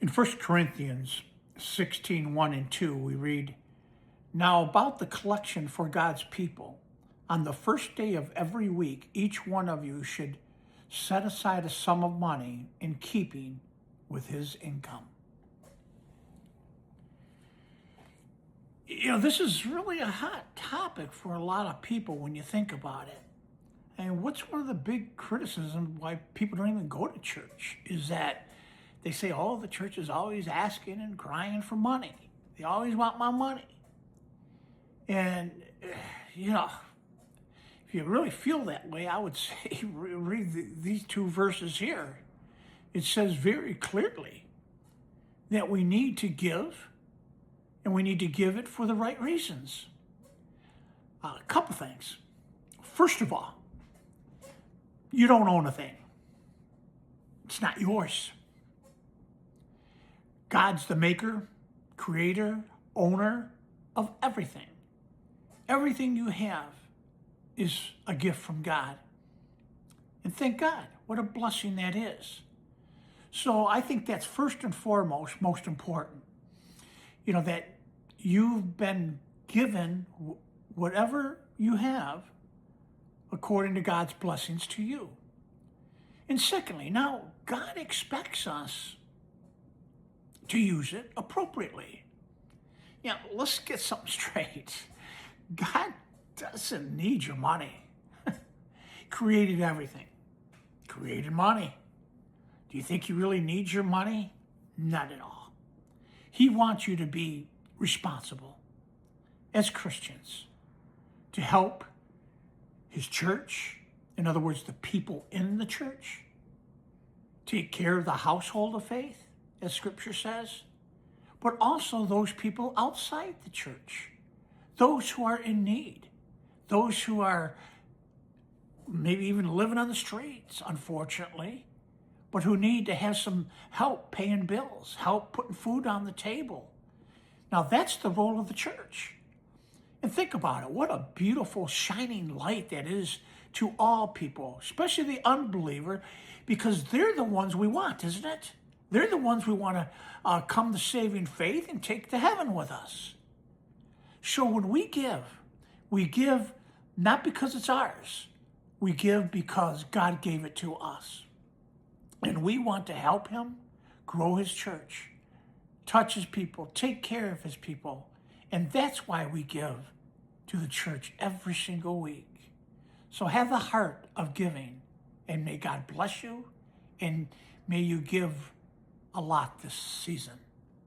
In 1 Corinthians 16, 1 and 2, we read, "Now about the collection for God's people. On the first day of every week, each one of you should set aside a sum of money in keeping with his income." This is really a hot topic for a lot of people when you think about it. And what's one of the big criticisms why people don't even go to church is that they say, oh, the church is always asking and crying for money. They always want my money. And, if you really feel that way, I would say read these two verses here. It says very clearly that we need to give, and we need to give it for the right reasons. A couple things. First of all, you don't own a thing. It's not yours. God's the maker, creator, owner of everything. Everything you have is a gift from God. And thank God, what a blessing that is. So I think that's first and foremost, most important. That you've been given whatever you have according to God's blessings to you. And secondly, now God expects us to use it appropriately. Let's get something straight. God doesn't need your money. He created everything. Created money. Do you think he really needs your money? Not at all. He wants you to be responsible as Christians to help his church, in other words, the people in the church, take care of the household of faith, as Scripture says, but also those people outside the church, those who are in need, those who are maybe even living on the streets, unfortunately, but who need to have some help paying bills, help putting food on the table. Now, that's the role of the church. And think about it. What a beautiful, shining light that is to all people, especially the unbeliever, because they're the ones we want, isn't it? They're the ones we want to come to saving faith and take to heaven with us. So when we give not because it's ours. We give because God gave it to us. And we want to help him grow his church, touch his people, take care of his people. And that's why we give to the church every single week. So have the heart of giving, and may God bless you, and may you give a lot this season.